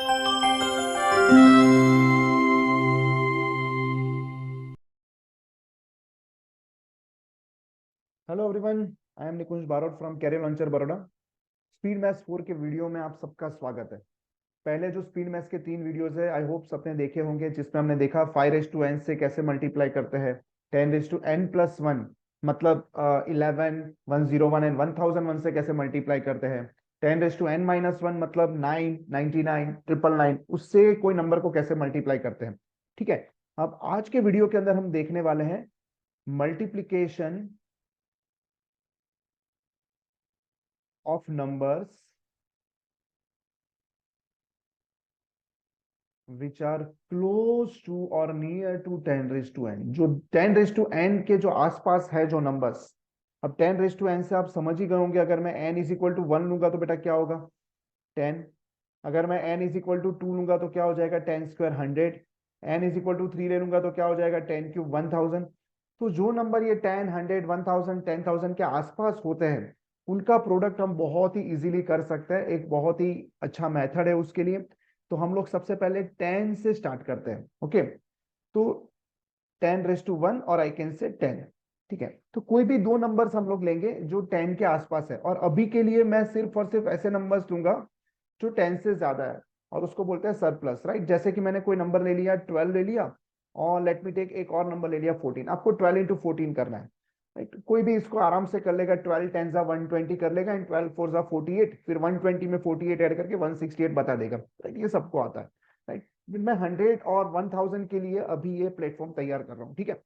Hello everyone, I am Nikunj Barot from career launcher Baroda. Speed maths 4 के video में आप सबका स्वागत है। पहले जो स्पीड मैथ्स के 3 वीडियोस है, आई होप सबने देखे होंगे, जिसमें हमने देखा 5 n से कैसे मल्टीप्लाई करते हैं, 10n+1 मतलब 11, 101 एंड 1001 से कैसे मल्टीप्लाई करते हैं, 10n-1 मतलब 9, 99, 999 उससे कोई नंबर को कैसे मल्टीप्लाई करते हैं। ठीक है, अब आज के वीडियो के अंदर हम देखने वाले हैं multiplication of numbers which are close to or near to 10n, जो 10n के जो आसपास है जो नंबर्स। अब 10n से आप समझ ही गए होंगे, अगर मैं n इज इक्वल टू 1 लूंगा तो बेटा क्या होगा 10। अगर मैं n इज इक्वल टू 2 लूंगा तो क्या हो जाएगा 10² 100। n इज इक्वल टू 3 ले लूंगा तो क्या हो जाएगा 10³ 1000। तो जो नंबर ये 10, 100, 1000, 10,000 के आसपास होते हैं, उनका प्रोडक्ट हम बहुत ही इजीली कर सकते हैं। एक बहुत ही अच्छा मेथड है उसके लिए। तो हम लोग सबसे पहले 10 से स्टार्ट करते हैं। ओके, तो 10⁻1 और आई कैन से 10। ठीक है, तो कोई भी दो नंबर्स हम लोग लेंगे जो 10 के आसपास है, और अभी के लिए मैं सिर्फ और सिर्फ ऐसे नंबर्स लूंगा जो 10 से ज्यादा है, और उसको बोलते हैं सरप्लस, राइट। जैसे कि मैंने कोई नंबर ले लिया 12 ले लिया, और लेट मी टेक एक और नंबर ले लिया 14। आपको 12 × 14 करना है, राइट। कोई भी इसको आराम से कर लेगा, 12 10 120 कर लेगा, एंड 12 4 48, फिर 120 में 48 ऐड करके 168 बता देगा, राइट। ये सबको आता है, राइट। मैं 100 और 1000 के लिए अभी ये प्लेटफॉर्म तैयार कर रहा हूँ। ठीक है,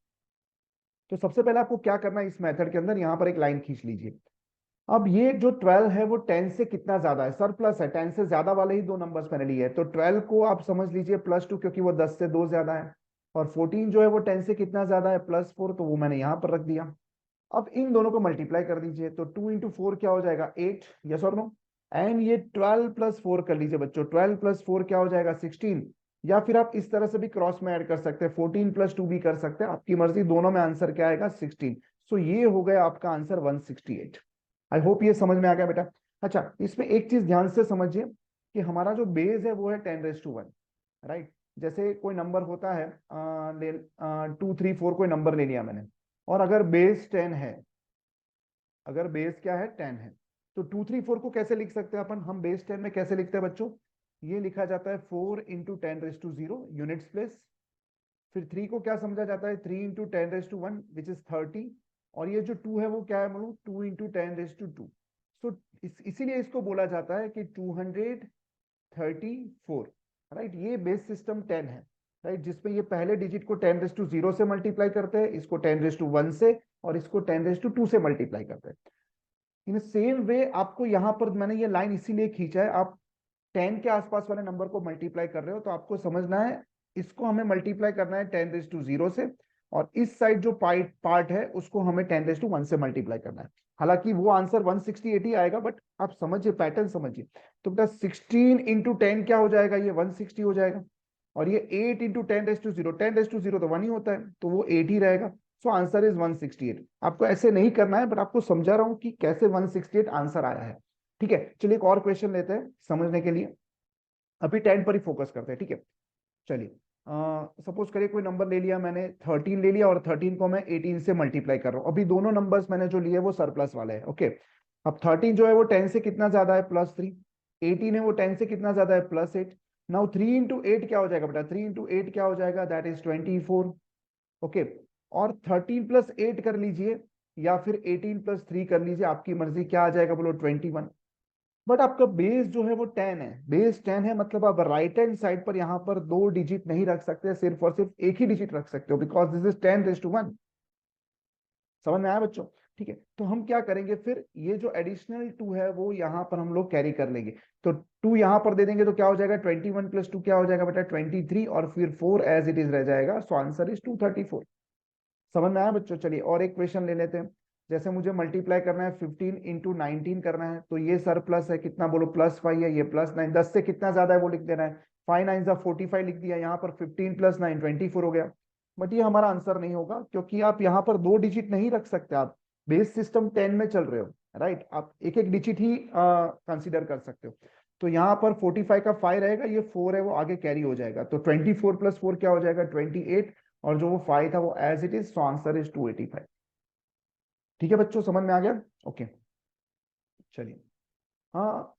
तो सबसे पहले आपको क्या करना है, इस मेथड के अंदर यहाँ पर एक लाइन खींच लीजिए। अब ये जो 12 है वो 10 से कितना ज्यादा है, सरप्लस है, 10 से ज्यादा वाले ही दो नंबर्स मैंने लिए हैं। तो 12 को आप समझ लीजिए +2, क्योंकि वो 10 से 2 ज्यादा है। और 14 जो है वो 10 से कितना ज्यादा है, +4, तो वो मैंने यहाँ पर रख दिया। अब इन दोनों को मल्टीप्लाई कर दीजिए, तो 2 × 4 क्या हो जाएगा 8, यस और नो। एंड ये 12 + 4 कर लीजिए बच्चों, 12 + 4 क्या हो जाएगा 16। या फिर आप इस तरह से भी क्रॉस में ऐड कर सकते हैं, 14 + 2 भी कर सकते हैं, आपकी मर्जी। दोनों में आंसर क्या आएगा 16। सो ये हो गया आपका आंसर 168। आई होप ये समझ में आ गया बेटा। अच्छा, इसमें एक चीज ध्यान से समझिए कि हमारा जो बेस है वो है 10⁻1, राइट। जैसे कोई नंबर होता है, 2 3 4 कोई नंबर ले लिया मैंने, और अगर बेस 10 है, अगर बेस क्या है 10 है, तो 2 3 4 को कैसे लिख सकते हैं अपन, हम बेस 10 में कैसे लिखते हैं बच्चों, ये लिखा जाता है 4 × 10⁻0 यूनिट्स प्लेस। फिर 3 को क्या समझा जाता है, 3 × 10⁻1 विच इज 30। और ये जो 2 है वो क्या है मालूम, 2 × 10⁻2। सो इसीलिए इसको बोला जाता है कि 234, राइट। ये बेस सिस्टम 10 है, राइट, जिसमें ये पहले डिजिट को 10⁻0 से मल्टीप्लाई करते हैं, इसको 10⁻1 से, और इसको 10⁻2 से मल्टीप्लाई करते हैं। इन सेम वे आपको यहाँ पर मैंने ये लाइन इसीलिए खींचा है, आप 10 के आसपास वाले नंबर को मल्टीप्लाई कर रहे हो, तो आपको समझना है इसको हमें मल्टीप्लाई करना है 10⁻0 से, और इस साइड जो पार्ट है उसको हमें 10⁻1 से मल्टीप्लाई करना है। हालांकि वो आंसर 168 ही आएगा, बट आप समझिए, पैटर्न समझिए। तो बेटा 16 × 10 क्या हो जाएगा, ये 160 हो जाएगा। और ये 8 × 10⁻0, 10⁻0 तो 1 ही होता है, तो वो 8 ही रहेगा। सो आंसर इज 168। आपको ऐसे नहीं करना है, बट आपको समझा रहा हूं कि कैसे 168 आंसर आया है। ठीक है, चलिए एक और क्वेश्चन लेते हैं समझने के लिए। अभी 10 पर ही फोकस करते हैं, ठीक है। चलिए, सपोज करिए कोई नंबर ले लिया मैंने, 13 ले लिया, और 13 को मैं 18 से मल्टीप्लाई कर रहा हूँ। अभी दोनों नंबर्स मैंने जो लिए वो सरप्लस वाले हैं। ओके, अब 13 जो है वो 10 से कितना ज्यादा है, +3। 18 है वो 10 से कितना ज्यादा है, +8। नाउ 3 × 8 क्या हो जाएगा बेटा, 3 × 8 क्या हो जाएगा, दैट इज 24। ओके, और 13 + 8 कर लीजिए, या फिर 18 + 3 कर लीजिए, आपकी मर्जी, क्या आ जाएगा बोलो, 21। बट आपका बेस जो है वो 10 है, बेस 10 है, मतलब आप राइट हैंड साइड पर यहाँ पर दो डिजिट नहीं रख सकते, सिर्फ और सिर्फ एक ही डिजिट रख सकते हो, बिकॉज दिस इज 10⁻1। समझ में आया बच्चों। ठीक है, तो हम क्या करेंगे फिर, ये जो एडिशनल 2 है वो यहाँ पर हम लोग कैरी कर लेंगे। तो 2 यहाँ पर दे देंगे तो क्या हो जाएगा, 21 + 2 क्या हो जाएगा बेटा, 23, और फिर 4 एज इट इज रह जाएगा। सो आंसर इज 234। समझ में आया बच्चों। चलिए और एक क्वेश्चन ले लेते हैं। जैसे मुझे मल्टीप्लाई करना है 15 × 19 करना है, तो ये सरप्लस है, कितना बोलो, +5 है, ये +9, 10 से कितना ज्यादा है वो लिख देना है। 5 9 45 लिख दिया, यहाँ पर 15 + 9 24 हो गया। बट ये हमारा आंसर नहीं होगा, क्योंकि आप यहाँ पर दो डिजिट नहीं रख सकते, आप बेस सिस्टम 10 में चल रहे हो, राइट। आप एक एक डिजिट ही कंसीडर कर सकते हो। तो यहाँ पर 45 का 5 रहेगा, ये 4 है वो आगे कैरी हो जाएगा, तो 24 + 4 क्या हो जाएगा 28, और जो वो 5 था वो as it is, so answer is 285। ठीक है बच्चों, समझ में आ गया? ओके चलिए। हाँ,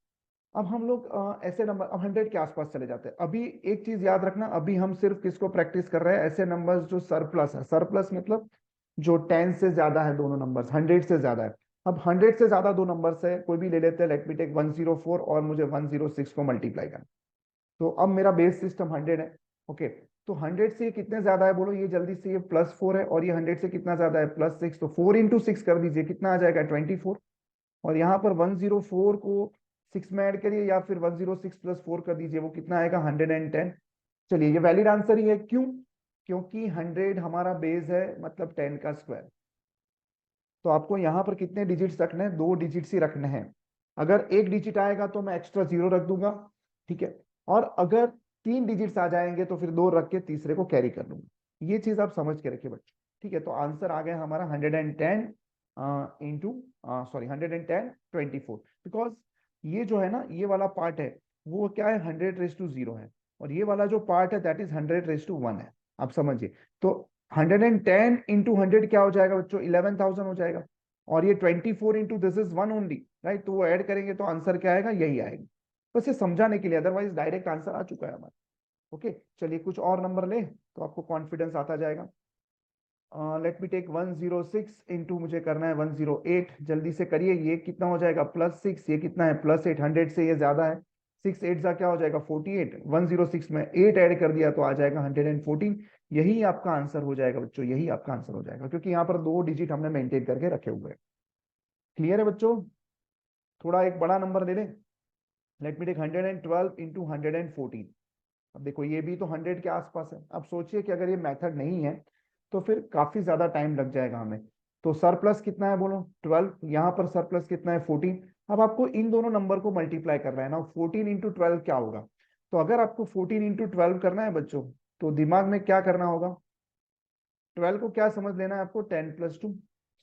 अब हम लोग ऐसे नंबर, अब 100 के आसपास चले जाते हैं। अभी एक चीज याद रखना, अभी हम सिर्फ किसको प्रैक्टिस कर रहे हैं, ऐसे नंबर्स जो सरप्लस है। सरप्लस मतलब जो 10 से ज्यादा है, दोनों नंबर्स 100 से ज्यादा है। अब 100 से ज्यादा दो नंबर्स है, कोई भी ले लेते हैं। लेट मी टेक 104 और मुझे 106 को मल्टीप्लाई करना। तो अब मेरा बेस सिस्टम 100 है। ओके, तो 100 से ये कितने ज्यादा है बोलो, ये जल्दी से, ये +4 है, और ये 100 से कितना ज्यादा है +6, तो 4 × 6 कर दीजिए, कितना आ जाएगा 24। और यहाँ पर 104 को 6 में ऐड करिए, या फिर 106 + 4 कर दीजिए, वो कितना आएगा 110। चलिए, ये वैलिड आंसर ही है। क्यों? क्योंकि 100 हमारा बेस है, मतलब 10 का स्क्वायर। तो आपको यहाँ पर कितने डिजिट्स रखने हैं, 2 डिजिट्स ही रखने हैं। अगर 1 डिजिट आएगा तो मैं एक्स्ट्रा 0 रख दूंगा, ठीक है। और अगर 3 डिजिट्स आ जाएंगे तो फिर 2 रख के तीसरे को कैरी कर लूंगा। ये चीज आप समझ के रखिए बच्चों, ठीक है। तो आंसर आ गया हमारा 110 इंटू, सॉरी 110/24, बिकॉज ये जो है ना, ये वाला पार्ट है वो क्या है, 100 रेज़ टू 0 है, और ये वाला जो पार्ट है दैट इज 100 रेज़ टू 1 है। आप समझिए, तो 110 इंटू 100 क्या हो जाएगा बच्चों, 11,000 हो जाएगा। और ये 24 into this is 1 only, right, तो वो ऐड करेंगे तो आंसर क्या आएगा, यही आएगा। बस ये समझाने के लिए, अदरवाइज डायरेक्ट आंसर आ चुका है हमारा। ओके चलिए, कुछ और नंबर ले तो आपको कॉन्फिडेंस आता जाएगा। लेट मी टेक 106 इंटू, मुझे करना है 108, जल्दी से करिए। ये कितना हो जाएगा +6, ये कितना है +8, 100 से ये ज्यादा है। 6 8 का क्या हो जाएगा 48, 106 में 8 ऐड कर दिया तो आ जाएगा 114। यही आपका आंसर हो जाएगा बच्चों, यही आपका आंसर हो जाएगा, क्योंकि यहाँ पर 2 डिजिट हमने मेंटेन करके रखे हुए हैं। क्लियर है बच्चों? थोड़ा एक बड़ा नंबर ले लें। Let me take 112 into 114। अब देखो, ये भी तो 100 के आसपास है। अब सोचिए कि अगर ये मेथड नहीं है तो फिर काफी ज्यादा टाइम लग जाएगा हमें। तो सरप्लस कितना है बोलो 12, यहाँ पर सरप्लस कितना है 14। अब आपको इन दोनों नंबर को मल्टीप्लाई करना है ना, 14 इंटू 12 क्या होगा। तो अगर आपको 14 इंटू 12 करना है बच्चों, तो दिमाग में क्या करना होगा, 12 को क्या समझ लेना है आपको, 10 + 2।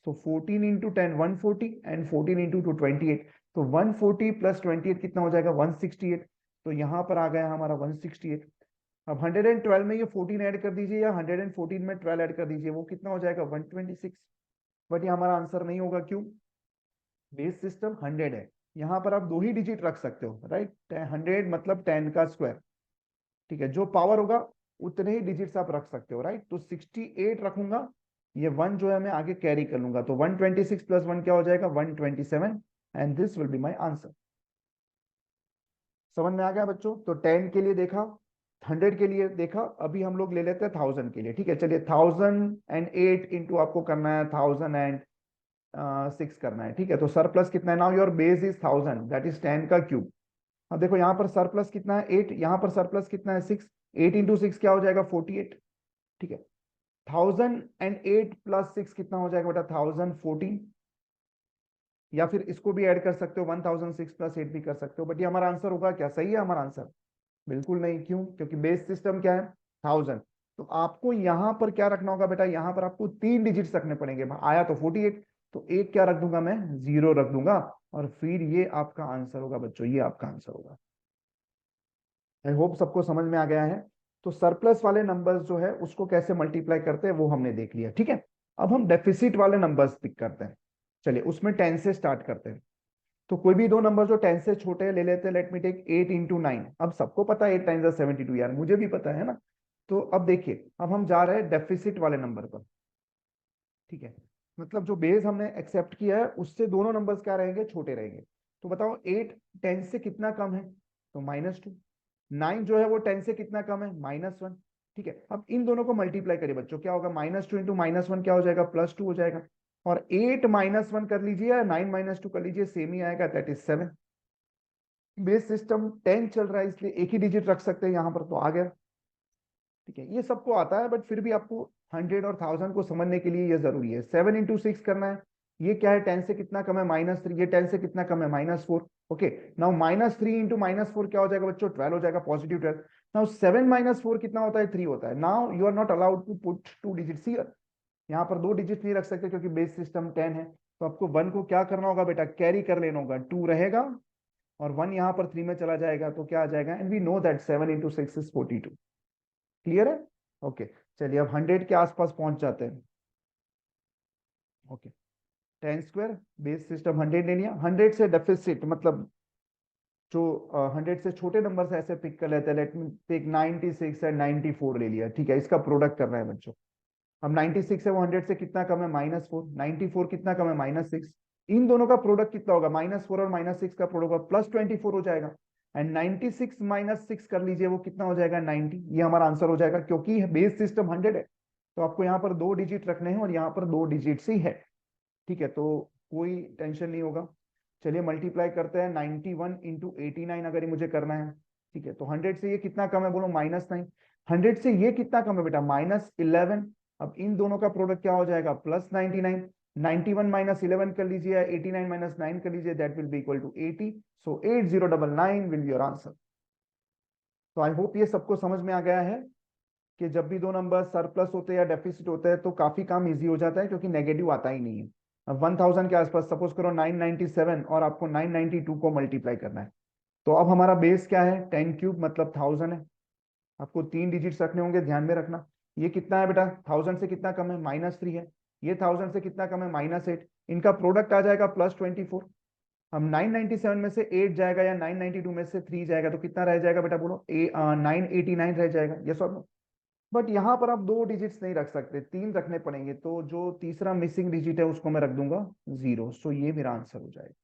सो 14 इंटू 10 140, एंड 14 इंटू 2 28। तो 140 + 28 कितना हो जाएगा 168। तो यहाँ पर आ गया हमारा 168। अब 112 में ये 14 ऐड कर दीजिए, या 114 में 12 ऐड कर दीजिए, वो कितना हो जाएगा 126। बट ये हमारा आंसर नहीं होगा, क्यों, बेस सिस्टम 100 है। यहाँ पर आप 2 ही डिजिट रख सकते हो, राइट, 100 मतलब 10 का स्क्वायर, ठीक है। जो पावर होगा उतने ही डिजिट्स आप रख सकते हो, राइट। तो 68 रखूंगा, ये 1 जो है मैं आगे कैरी कर लूंगा, तो 126 + 1 क्या हो जाएगा 127, and this will be my answer. समझ में आ गया बच्चों? तो 10 के लिए देखा, 100 के लिए देखा, अभी हम लोग ले लेते हैं 1000 के लिए, ठीक है। चलिए, 1008 इंटू आपको करना है 1006 करना है, ठीक है। तो सरप्लस कितना है, now your base is 1000, that is 10 का क्यूब। अब देखो यहाँ पर सरप्लस कितना है 8, यहाँ पर सरप्लस कितना है 6, 8 इंटू 6 क्या हो जाएगा 48, ठीक है। 1008 + 6 कितना हो जाएगा बेटा 1014, या फिर इसको भी ऐड कर सकते हो, 1006 + 8 भी कर सकते हो। बट ये हमारा आंसर होगा क्या, सही है हमारा आंसर? बिल्कुल नहीं। क्यों? क्योंकि बेस सिस्टम क्या है 1000। तो आपको यहां पर क्या रखना होगा बेटा, यहां पर आपको 3 डिजिट्स रखने पड़ेंगे। आया तो 48, तो एक क्या रख दूंगा मैं, 0 रख दूंगा, और फिर ये आपका आंसर होगा बच्चों, ये आपका आंसर होगा। आई होप सबको समझ में आ गया है। तो सरप्लस वाले नंबर्स जो है उसको कैसे मल्टीप्लाई करते हैं वो हमने देख लिया, ठीक है। अब हम डेफिसिट वाले नंबर्स पिक करते हैं। चलिए, उसमें 10 से स्टार्ट करते हैं। तो कोई भी दो नंबर जो 10 से छोटे हैं ले लेते हैं। Let me take 8 into 9। अब सबको पता है 8 टाइम्स 72 यार, मुझे भी पता है ना। तो अब देखिए, अब हम जा रहे हैं डेफिसिट वाले नंबर पर, ठीक है। मतलब जो बेस हमने एक्सेप्ट किया है उससे दोनों नंबर्स क्या रहेंगे, छोटे रहेंगे। तो बताओ 8 10 से कितना कम है, तो -2। 9 जो है वो 10 से कितना कम है, -1, ठीक है। अब इन दोनों को मल्टीप्लाई करिए बच्चों, क्या होगा -2 इंटू -1 क्या हो जाएगा +2 हो जाएगा। और 8 -1 कर लीजिए या 9 - 2 कर लीजिए, सेम ही आएगा, दैट इज 7। बेस सिस्टम 10 चल रहा है, इसलिए एक ही डिजिट रख सकते हैं यहाँ पर, तो आ गया, ठीक है। ये सबको आता है, बट फिर भी आपको 100 और 1000 को समझने के लिए ये जरूरी है। 7 इंटू 6 करना है, ये क्या है 10 से कितना कम है -3, ये 10 से कितना कम है -4। ओके, नाउ -3 इंटू -4 क्या हो जाएगा बच्चों, 12 हो जाएगा, पॉजिटिव 12। नाउ 7 - 4 कितना होता है, 3 होता है। Now you are not allowed to put 2 digits here, यहाँ पर 2 डिजिट नहीं रख सकते क्योंकि बेस सिस्टम 10 है। तो आपको 1 को क्या करना होगा बेटा, कैरी कर लेना होगा, 2 रहेगा, और 1 यहाँ पर 3 में चला जाएगा तो क्या आ जाएगा, and we know that 7 into 6 is 42। Clear है? ओके, चलिए अब 100 के आसपास पहुंच जाते हैं। ओके, 10 स्क्वायर बेस सिस्टम 100 ले लिया, 100 से डेफिसिट मतलब जो 100 से छोटे नंबर से ऐसे पिक कर लेते हैं, लेट मी टेक 96 एंड 94 ले लिया, ठीक है, इसका प्रोडक्ट करना है बच्चों। अब 96 है वो 100 से कितना कम है, -4, 94 कितना कम है, -6, इन दोनों का प्रोडक्ट कितना होगा, -4 और -6 का प्रोडक्ट होगा +24 हो जाएगा, एंड 96 -6 कर लीजिए वो कितना हो जाएगा, 90। ये हमारा आंसर हो जाएगा, क्योंकि बेस सिस्टम 100 है तो आपको यहाँ पर 2 डिजिट रखने हैं और यहाँ पर 2 डिजिट्स ही है, ठीक है, तो कोई टेंशन नहीं होगा। चलिए मल्टीप्लाई करते हैं, 91 इंटू 89 अगर ये मुझे करना है, ठीक है, तो 100 से ये कितना कम है, बोलो -9, 100 से ये कितना कम है बेटा, -11। अब इन दोनों का प्रोडक्ट क्या हो जाएगा, +99, 91 -11 कर लीजिए, 89 -9 कर लीजिए, that will be equal to 80, so 8099 will be your answer. तो आई होप ये सबको समझ में आ गया है कि जब भी दो नंबर सरप्लस होते हैं या डेफिसिट होते हैं तो काफी काम इजी हो जाता है, क्योंकि नेगेटिव आता ही नहीं है। अब 1000 के आसपास सपोज करो 997 और आपको 992 को मल्टीप्लाई करना है, तो अब हमारा बेस क्या है, 10³ मतलब 1000 है। आपको 3 डिजिट्स रखने होंगे, ध्यान में रखना। ये कितना है बेटा, 1000 से कितना कम है, -3 है। ये 1000 से कितना कम है, -8। इनका प्रोडक्ट आ जाएगा +24। हम 997 में से 8 जाएगा या 992 में से 3 जाएगा तो कितना रह जाएगा बेटा, बोलो 989 रह जाएगा, यस और नो। बट यहाँ पर आप 2 डिजिट्स नहीं रख सकते, 3 रखने पड़ेंगे, तो जो तीसरा मिसिंग डिजिट है उसको मैं रख दूंगा 0, सो ये मेरा आंसर हो जाएगा,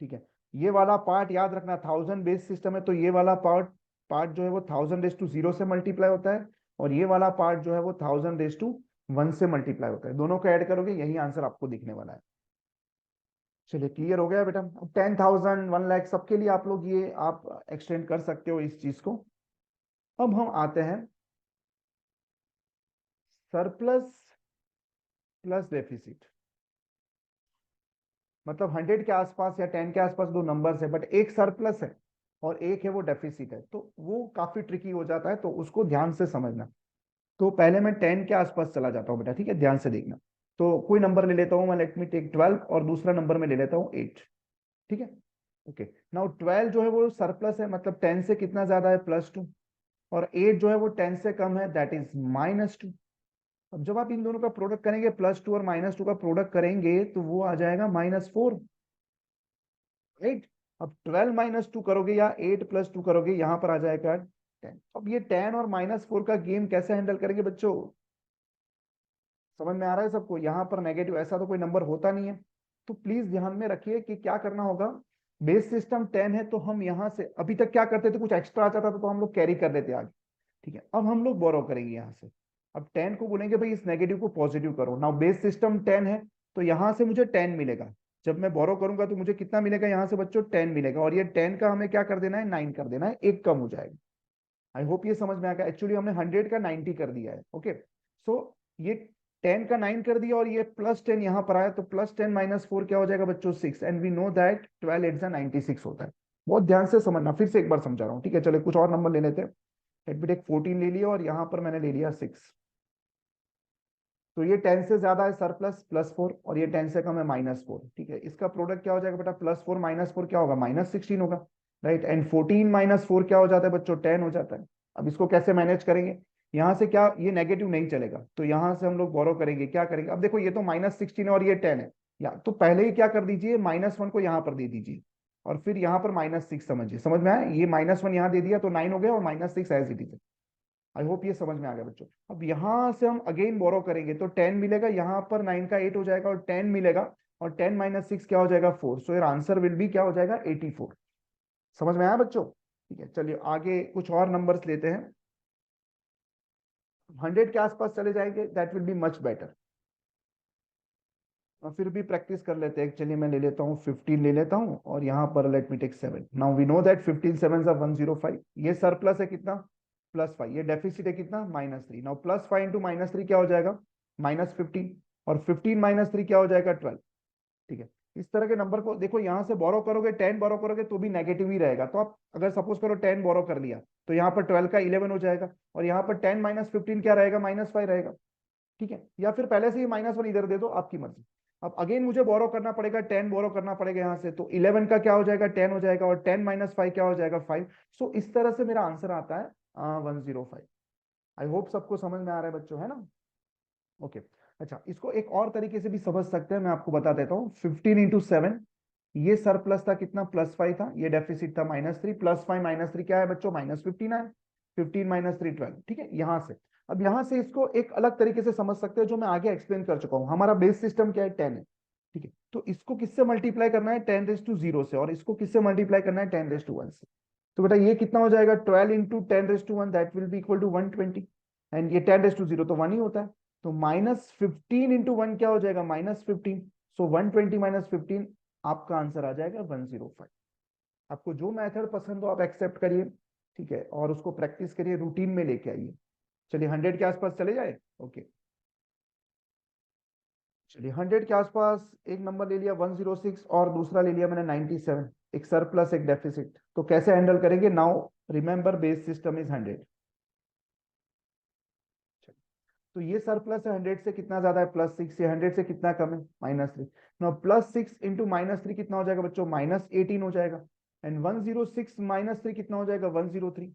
ठीक है। ये वाला पार्ट याद रखना, 1000 बेस सिस्टम है तो ये वाला पार्ट पार्ट जो है वो 1000 रेज़ टू 0 से मल्टीप्लाई होता है, और ये वाला पार्ट जो है वो 1000 रेज़ टू 1 से मल्टीप्लाई होता है। दोनों को ऐड करोगे यही आंसर आपको दिखने वाला है। चलिए क्लियर हो गया बेटा। अब 10,000 1 लाख सबके लिए आप लोग ये आप एक्सटेंड कर सकते हो इस चीज को। अब हम आते हैं सरप्लस प्लस डेफिसिट, मतलब 100 के आसपास या 10 के आसपास दो नंबर्स है, बट एक सरप्लस है और एक है वो डेफिसिट है, तो वो काफी ट्रिकी हो जाता है, तो उसको ध्यान से समझना। तो पहले मैं 10 के आसपास चला जाता हूँ बेटा, ठीक है, ध्यान से देखना। तो कोई नंबर ले लेता हूँ मैं, लेट मी टेक 12, और दूसरा नंबर में ले लेता हूँ 8, ठीक है। ओके, नाउ 12 जो है वो सरप्लस है, मतलब 10 से कितना ज्यादा है, +2, और 8 जो है वो 10 से कम है, दैट इज -2। अब जब आप इन दोनों का प्रोडक्ट करेंगे, +2 और -2 का प्रोडक्ट करेंगे तो वो आ जाएगा -4, राइट। अब 12 -2 करोगे या 8 + 2 करोगे, यहां पर आ जाएगा 10। अब ये 10 और -4 का गेम कैसे हैंडल करेंगे बच्चों, समझ में आ रहा है सबको? यहाँ पर नेगेटिव ऐसा तो कोई नंबर होता नहीं है, तो प्लीज ध्यान में रखिए कि क्या करना होगा। बेस सिस्टम 10 है तो हम यहाँ से अभी तक क्या करते थे, कुछ एक्स्ट्रा आ जाता था तो हम लोग कैरी कर लेते आगे, ठीक है। अब हम लोग बोरो करेंगे यहाँ से। अब 10 को बोलेंगे भाई इस नेगेटिव को पॉजिटिव करो। नाउ बेस सिस्टम 10 है तो यहाँ से मुझे 10 मिलेगा, जब मैं बोरो करूंगा तो मुझे कितना मिलेगा यहाँ से बच्चों, 10 मिलेगा, और ये 10 का हमें क्या कर देना है, 9 कर देना है, एक कम हो जाएगा। आई होप ये समझ में आ गया। एक्चुअली हमने 100 का 90 कर दिया है, ओके। सो ये 10 का 9 कर दिया और ये +10 यहाँ पर आया, तो +10 -4 क्या हो जाएगा बच्चों, 6, एंड वी नो दैट 12 8 96 होता है। बहुत ध्यान से समझना, फिर से एक बार समझा रहा हूँ, ठीक है। चलो कुछ और नंबर ले लेते हैं। लेट मी टेक 14 ले लिया और यहाँ पर मैंने ले लिया 6, तो ये 10 से ज्यादा है सरप्लस, +4, और ये 10 से कम है, -4, ठीक है। इसका प्रोडक्ट क्या हो जाएगा बेटा, +4 -4 क्या होगा, -16 होगा, राइट। एंड 14 -4 क्या हो जाता है बच्चों, 10 हो जाता है। अब इसको कैसे मैनेज करेंगे, यहाँ से क्या, ये नेगेटिव नहीं चलेगा तो यहाँ से हम लोग बोरो करेंगे, क्या करेंगे, अब देखो ये तो -16 है और ये 10 है, या तो पहले ही क्या कर दीजिए, -1 को यहाँ पर दे दीजिए और फिर यहाँ पर -6 समझिए, समझ में आया, ये -1 यहाँ दे दिया तो 9 हो गया और -6 as it is. I hope ये समझ में आ गया बच्चों। अब यहां से हम अगेन बोरो करेंगे तो 10 मिलेगा, यहाँ पर 9 का 8 हो जाएगा और 10 मिलेगा, और 10 -6 क्या हो जाएगा, 4, so your answer will be क्या हो जाएगा, 84। समझ में आया बच्चों? ठीक है, चलिए आगे कुछ और नंबर्स लेते हैं। 100 के आसपास चले जाएंगे, that will be much better, और फिर भी प्रैक्टिस कर लेते हैं। चलिए मैं ले लेता हूँ 15 ले लेता हूँ, और यहाँ पर let me take 7। Now we know that 15 7 105, ये सरप्लस है कितना, +5, ये डेफिसिट है कितना, -3। नाउ +5 इंटू -3 क्या हो जाएगा, -15, और 15 -3 क्या हो जाएगा, 12, ठीक है। इस तरह के नंबर को देखो, यहाँ से बोरो करोगे, 10 बोरो करोगे तो भी नेगेटिव ही रहेगा, तो आप अगर सपोज करो 10 बोरो कर लिया तो यहाँ पर 12 का 11 हो जाएगा, और यहाँ पर 10 -15 क्या रहेगा, -5 रहेगा, ठीक है। या फिर पहले से ही -1 इधर दे दो, आपकी मर्जी। अब अगेन मुझे बोरो करना पड़ेगा, 10 बोरो करना पड़ेगा यहाँ से, तो 11 का क्या हो जाएगा, 10 हो जाएगा, और 10 माइनस 5 क्या हो जाएगा, 5। सो इस तरह से मेरा आंसर आता है 105। आई होप सबको समझ में आ रहा है बच्चों, है ना? ओके। अच्छा, इसको एक और तरीके से भी समझ सकते हैं, मैं आपको बता देता हूँ। 15 into 7, ये सरप्लस था कितना, +5 था, ये डेफिसिट था -3, +5 -3 क्या है बच्चों, -15 है। 15 - 3 12, ठीक है। यहां से, अब यहां से इसको एक अलग तरीके से समझ सकते हैं, जो मैं आगे एक्सप्लेन कर चुका हूं। हमारा बेस सिस्टम क्या है, 10 है, ठीक है। तो इसको किससे मल्टीप्लाई करना है, 10⁻0 से, और इसको किससे मल्टीप्लाई करना है, 10⁻1 से। तो बेटा ये कितना हो जाएगा, 12 × 10⁻1, that will be equal to 120, and ये 10⁻0 तो 1 ही होता है। तो -15 × 1 क्या हो जाएगा, -15। सो 120 - 15, आपका आंसर आ जाएगा 105। आपको जो मेथड पसंद हो आप एक्सेप्ट करिए, ठीक है, और उसको प्रैक्टिस करिए, रूटीन में लेके आइए। चलिए 100 के आसपास चले जाए। ओके, चलिए 100 के आसपास एक नंबर ले लिया 106, और दूसरा ले लिया मैंने 97, एक सरप्लस एक डेफिसिट। तो कैसे हैंडल करेंगे, now remember base system is 100। तो ये सरप्लस है 100 से, कितना ज्यादा है, +6, ये 100 से कितना कम है, -3। नाउ +6 × -3 कितना हो जाएगा बच्चों, -18 हो जाएगा। एंड 106 -3 कितना हो जाएगा, 103।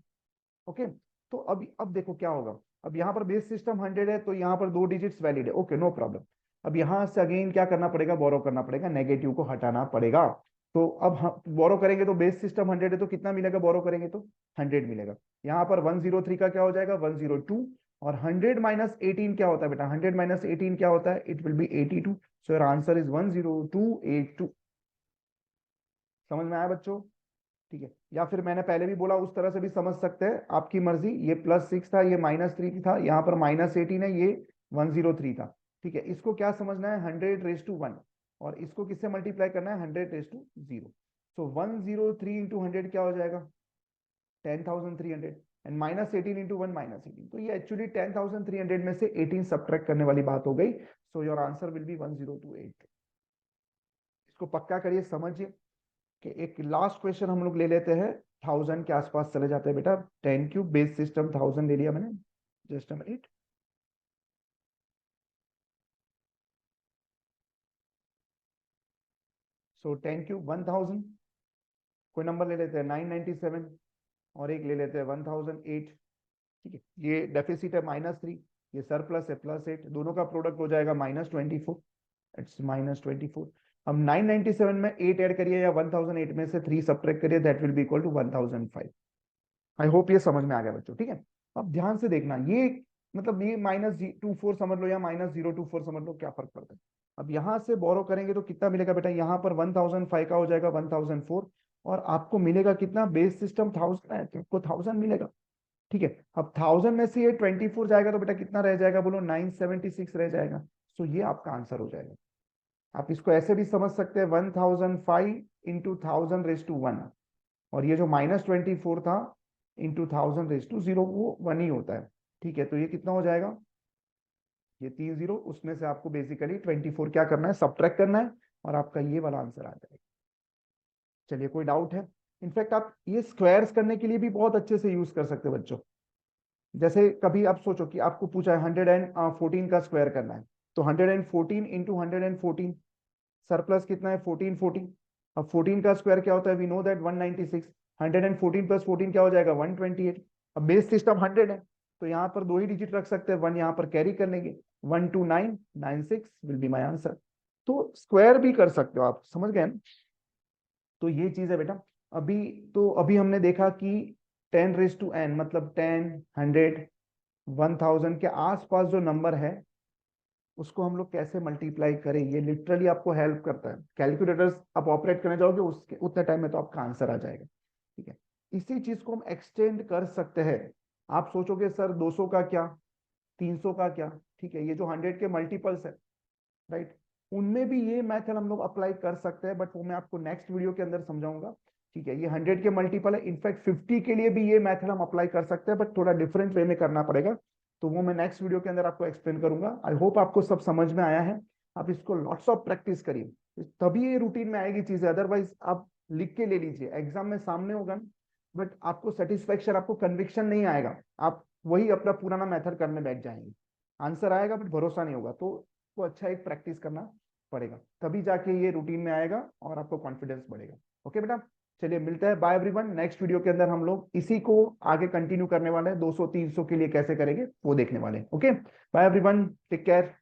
ओके। तो अब देखो क्या होगा। अब यहाँ पर बेस सिस्टम 100 है, तो यहाँ पर 2 डिजिट्स वैलिड है, ओके, नो प्रॉब्लम। अब यहाँ से अगेन क्या करना पड़ेगा, बोरो करना पड़ेगा, नेगेटिव को हटाना पड़ेगा। तो अब हम बोरो करेंगे, तो बेस सिस्टम 100 है, तो कितना मिलेगा, बोरो करेंगे तो 100 मिलेगा। यहाँ पर 103 का क्या हो जाएगा, 102। और 100 - 18 क्या होता है बेटा, 100 - 18 क्या होता है, it will be 82। So your answer is 10282। समझ में आया बच्चों? ठीक है। या फिर मैंने पहले भी बोला, उस तरह से भी समझ सकते हैं, आपकी मर्जी। ये +6 था, ये -3 था, यहाँ पर -18 है, ये 103 था, ठीक है। इसको क्या समझना है, 100⁻1, और इसको किससे मल्टीप्लाई करना है, 100⁻0। सो 103 × 100 क्या हो जाएगा, 10,300, एंड -18 × 1 -18। तो ये एक्चुअली 10,300 में से 18 सब्ट्रैक्ट करने वाली बात हो गई। So your answer will be 1028। इसको पक्का करिए, समझिए। कि एक लास्ट क्वेश्चन हम लोग ले लेते हैं, 1000 के आसपास चले जाते हैं बेटा। 10³ बेस सिस्टम 1000 ले लिया मैंने, जस्ट अ मिनट। सो 10³ 1000, कोई नंबर ले लेते हैं 997, और एक ले लेते हैं 1008, ठीक है। ये डेफिसिट है -3, ये सरप्लस है +8, दोनों का प्रोडक्ट हो जाएगा -24। इट्स -24। अब 997 में 8 ऐड करिए, या 1008 में से 3 सब्ट्रैक्ट करिए, that will be equal to 1005। I hope ये समझ में आ गया बच्चों, ठीक है। अब ध्यान से देखना, ये मतलब ये -24 समझ लो, या -024 समझ लो, क्या फर्क पड़ता है। अब यहां से बोरो करेंगे तो कितना मिलेगा बेटा, यहाँ पर 1005 का हो जाएगा 1004, और आपको मिलेगा कितना, बेस सिस्टम 1000 है, तो आपको 1000 मिलेगा, ठीक है। अब 1000 में से ये 24 जाएगा, तो बेटा कितना रह जाएगा, बोलो 976 रह जाएगा। सो ये आपका आंसर हो जाएगा। आप इसको ऐसे भी समझ सकते हैं, 1005 × 1000⁻1, और ये जो -24 था इंटू 1000⁻0, वो 1 ही होता है, ठीक है। तो ये कितना हो जाएगा, ये 3 जीरो, उसमें से आपको बेसिकली 24 क्या करना है, सब्ट्रैक्ट करना है, और आपका ये वाला आंसर आ जाएगा। चलिए, कोई डाउट है? इनफैक्ट आप ये स्क्वायर्स करने के लिए भी बहुत अच्छे से यूज कर सकते हैं बच्चों। जैसे कभी आप सोचो कि आपको पूछा है 114 का स्क्वायर करना है, तो 114 × 114, सरप्लस कितना है, 1414। अब 14 का स्क्वायर क्या होता है, वी नो दैट 196। 114 + 14 क्या हो जाएगा, 128। अब बेस सिस्टम 100 है, तो यहाँ पर 2 ही डिजिट रख सकते हैं, 1 यहाँ पर कैरी कर लेंगे, 12996 विल बी माई आंसर। तो स्क्वायर भी कर सकते हो आप, समझ गए ना? तो ये चीज है बेटा। अभी तो अभी हमने देखा कि 10⁻n मतलब 10, 100, 1000 के आसपास जो नंबर है, उसको हम लोग कैसे मल्टीप्लाई करें, ये लिटरली आपको हेल्प करता है। कैलकुलेटर्स आप ऑपरेट करने जाओगे, उसके उतने टाइम में तो आपका आंसर आ जाएगा, ठीक है। इसी चीज को हम एक्सटेंड कर सकते हैं। आप सोचोगे सर 200 का क्या, 300 का क्या, ठीक है, ये जो 100 के मल्टीपल्स है, राइट, उनमें भी ये मेथड हम लोग अप्लाई कर सकते हैं, बट वो मैं आपको नेक्स्ट वीडियो के अंदर समझाऊंगा, ठीक है। ये 100 के मल्टीपल है, इनफैक्ट 50 के लिए भी ये मेथड हम अप्लाई कर सकते हैं, बट थोड़ा डिफरेंट वे में करना पड़ेगा। तो वो मैं नेक्स्ट वीडियो के अंदर आपको एक्सप्लेन करूंगा। आई होप आपको सब समझ में आया है। आप इसको लॉट्स ऑफ प्रैक्टिस करिए, तभी ये रूटीन में आएगी चीजें। अदरवाइज आप लिख के ले लीजिए, एग्जाम में सामने होगा, बट आपको सेटिस्फेक्शन, आपको कन्विक्शन नहीं आएगा, आप वही अपना पुराना मेथड करने बैठ जाएंगे। आंसर आएगा बट भरोसा नहीं होगा। तो अच्छा एक प्रैक्टिस करना, पड़ेगा, तभी जाके ये रूटीन में आएगा और आपको कॉन्फिडेंस बढ़ेगा। ओके बेटा, चलिए मिलते हैं, बाय एवरीवन। नेक्स्ट वीडियो के अंदर हम लोग इसी को आगे कंटिन्यू करने वाले हैं, 200 300 के लिए कैसे करेंगे वो देखने वाले हैं। Okay, bye everyone, take care.